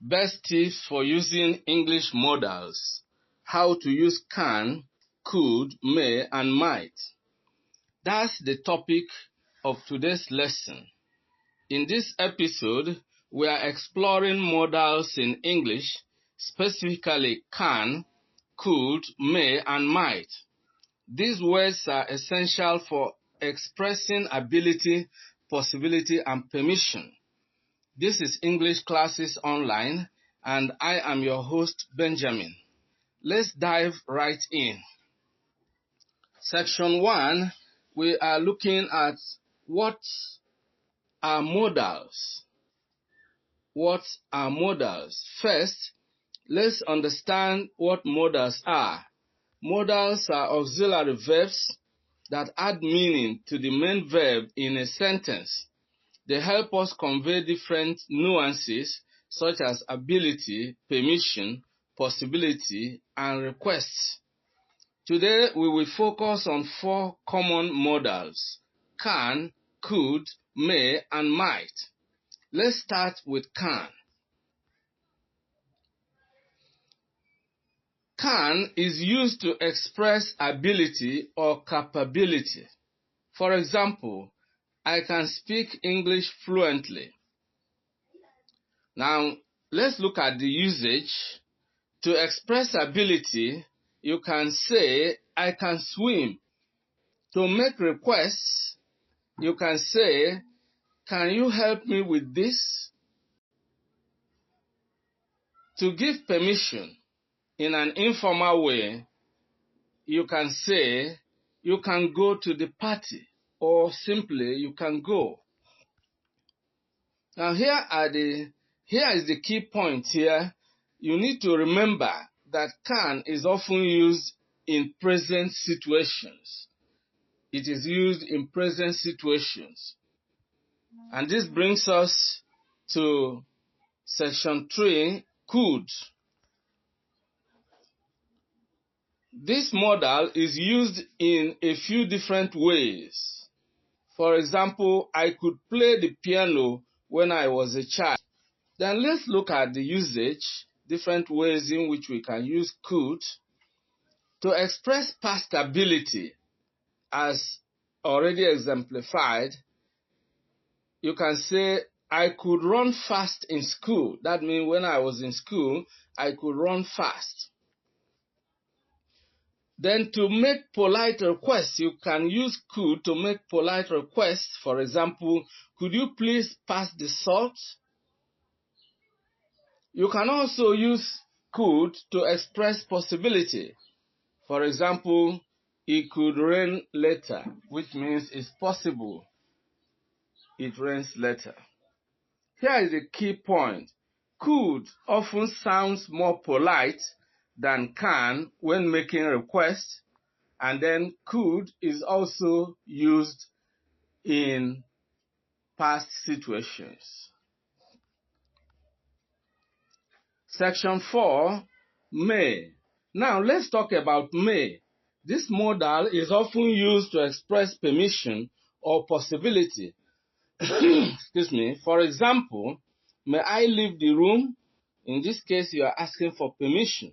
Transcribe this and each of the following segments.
Best tips for using English modals. How to use can, could, may, and might. That's the topic of today's lesson. In this episode, we are exploring modals in English, specifically can, could, may, and might. These words are essential for expressing ability, possibility, and permission. This is English Classes Online, and I am your host, Benjamin. Let's dive right in. Section 1, we are looking at what are modals. What are modals? First, let's understand what modals are. Modals are auxiliary verbs that add meaning to the main verb in a sentence. They help us convey different nuances such as ability, permission, possibility, and requests. Today, we will focus on 4 common modals: can, could, may, and might. Let's start with can. Can is used to express ability or capability. For example, I can speak English fluently. Now, let's look at the usage. To express ability, you can say, I can swim. To make requests, you can say, can you help me with this? To give permission in an informal way, you can say, you can go to the party, or simply, you can go. Now, here is the key point here. You need to remember that can is often used in present situations. It is used in present situations. And this brings us to section 3, could. This modal is used in a few different ways. For example, I could play the piano when I was a child. Then let's look at the usage, different ways in which we can use could. To express past ability, as already exemplified, you can say, I could run fast in school. That means when I was in school, I could run fast. Then to make polite requests, you can use could to make polite requests. For example, could you please pass the salt? You can also use could to express possibility. For example, it could rain later, which means it's possible it rains later. Here is the key point. Could often sounds more polite than can when making requests, and then could is also used in past situations. Section 4, may. Now let's talk about may. This modal is often used to express permission or possibility. Excuse me. For example, may I leave the room? In this case, you are asking for permission.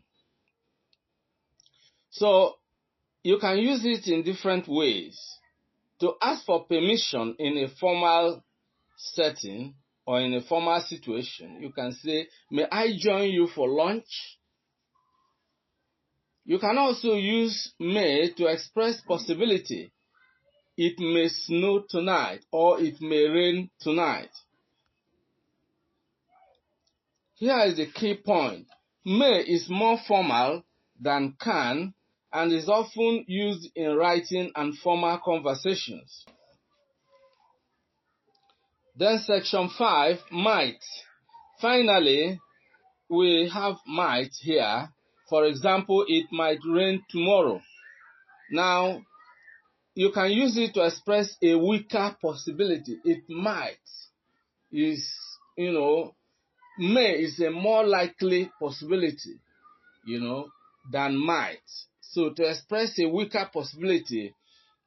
So, you can use it in different ways. To ask for permission in a formal setting or in a formal situation, you can say, may I join you for lunch? You can also use may to express possibility. It may snow tonight or it may rain tonight. Here is the key point. May is more formal than can and is often used in writing and formal conversations. Then section 5, might. Finally, we have might here. For example, it might rain tomorrow. Now, you can use it to express a weaker possibility. It might is, may is a more likely possibility, than might. So to express a weaker possibility,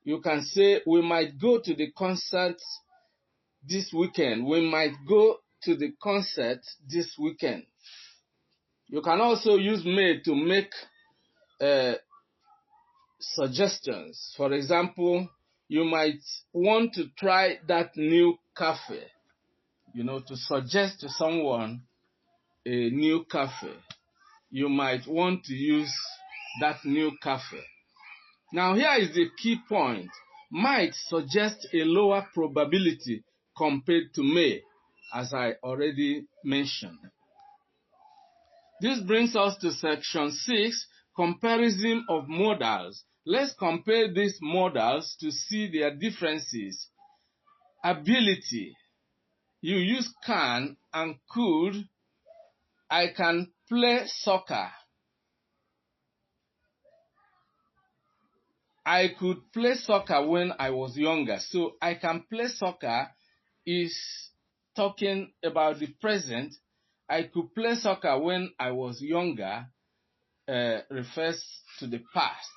you can say we might go to the concert this weekend. We might go to the concert this weekend. You can also use may to make suggestions. For example, you might want to try that new cafe, to suggest to someone a new cafe. You might want to use that new cafe. Now here is the key point. Might suggest a lower probability compared to may, as I already mentioned. This brings us to section 6, comparison of modals. Let's compare these modals to see their differences. Ability. You use can and could. I can play soccer. I could play soccer when I was younger. So I can play soccer is talking about the present. I could play soccer when I was younger refers to the past.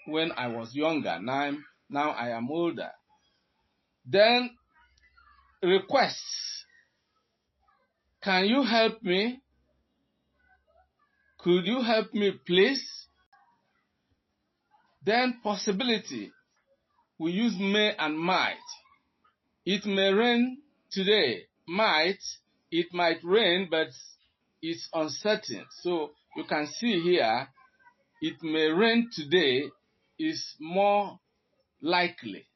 When I was younger, now I am older. Then requests. Can you help me? Could you help me please? Then possibility. We use may and might. It may rain today. Might, it might rain, but it's uncertain. So you can see here, it may rain today is more likely,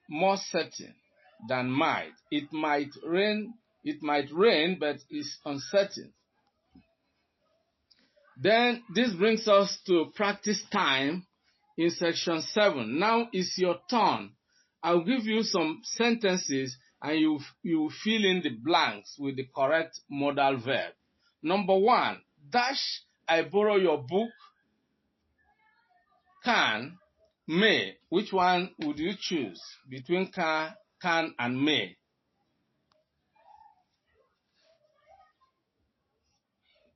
more certain than might. It might rain, but it's uncertain. Then this brings us to practice time in section 7. Now is your turn. I'll give you some sentences and you fill in the blanks with the correct modal verb. Number 1, dash, I borrow your book. Can, may. Which one would you choose between can and may?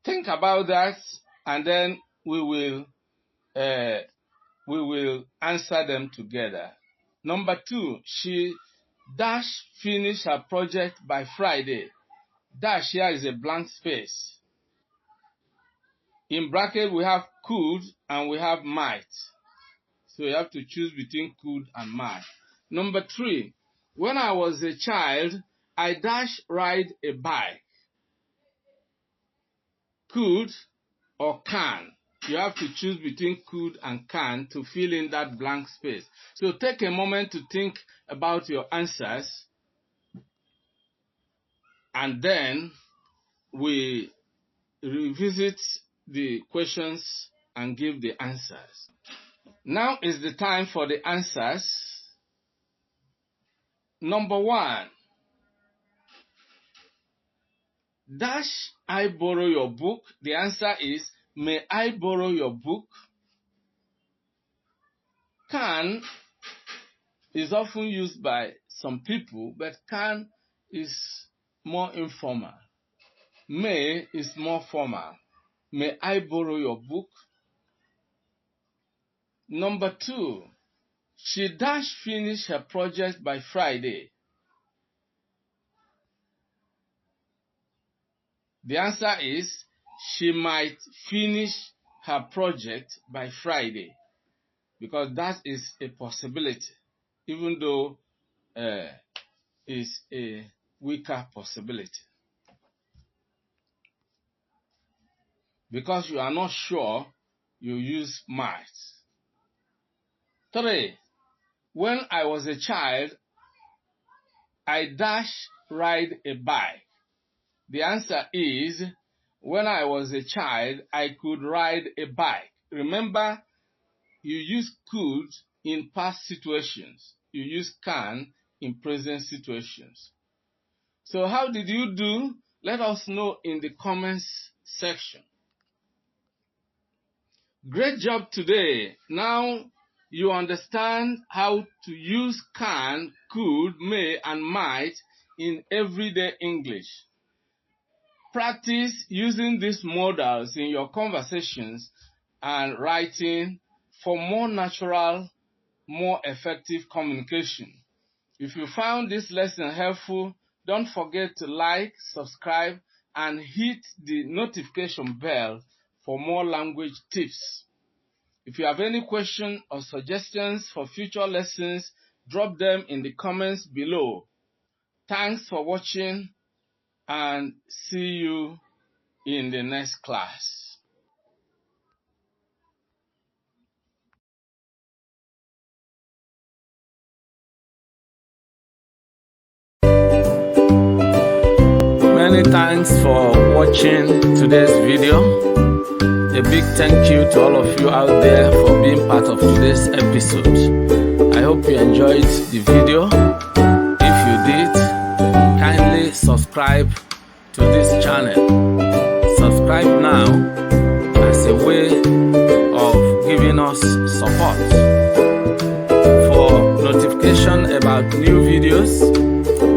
Think about that and then we will answer them together. Number 2, she dash finish her project by Friday. Dash here is a blank space. In bracket we have could and we have might. So you have to choose between could and might. Number 3, when I was a child, I dash ride a bike. Could or can. You have to choose between could and can to fill in that blank space. So take a moment to think about your answers and then we revisit the questions and give the answers. Now is the time for the answers. Number 1, dash I borrow your book? The answer is, may I borrow your book? Can is often used by some people, but can is more informal. May is more formal. May I borrow your book? Number 2, she dash finish her project by Friday. The answer is, she might finish her project by Friday, because that is a possibility, even though it's a weaker possibility. Because you are not sure, you use might. 3, when I was a child, I dash ride a bike. The answer is, when I was a child, I could ride a bike. Remember, you use could in past situations. You use can in present situations. So how did you do? Let us know in the comments section. Great job today. Now you understand how to use can, could, may, and might in everyday English. Practice using these modals in your conversations and writing for more natural, more effective communication. If you found this lesson helpful, Don't forget to like, subscribe, and hit the notification bell for more language tips. If you have any questions or suggestions for future lessons, drop them in the comments below. Thanks for watching and see you in the next class. Many thanks for watching today's video. A big thank you to all of you out there for being part of today's episode. I hope you enjoyed the video. If you did, kindly subscribe to this channel. Subscribe now as a way of giving us support. For notification about new videos,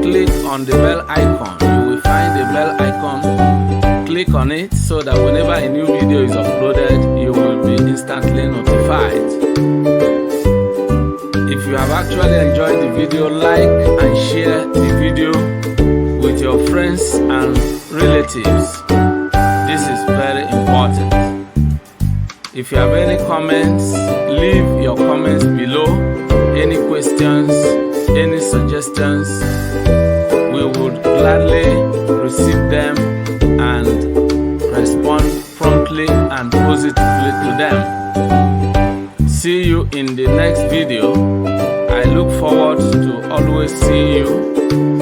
click on the bell icon. You will find the bell icon. Click on it so that whenever a new video is uploaded, you will be instantly notified. If you have actually enjoyed the video, like and share the video with your friends and relatives. This is very important. If you have any comments, leave your comments below. Any questions, any suggestions, we would gladly receive them and respond promptly and positively to them. See you in the next video. I look forward to always seeing you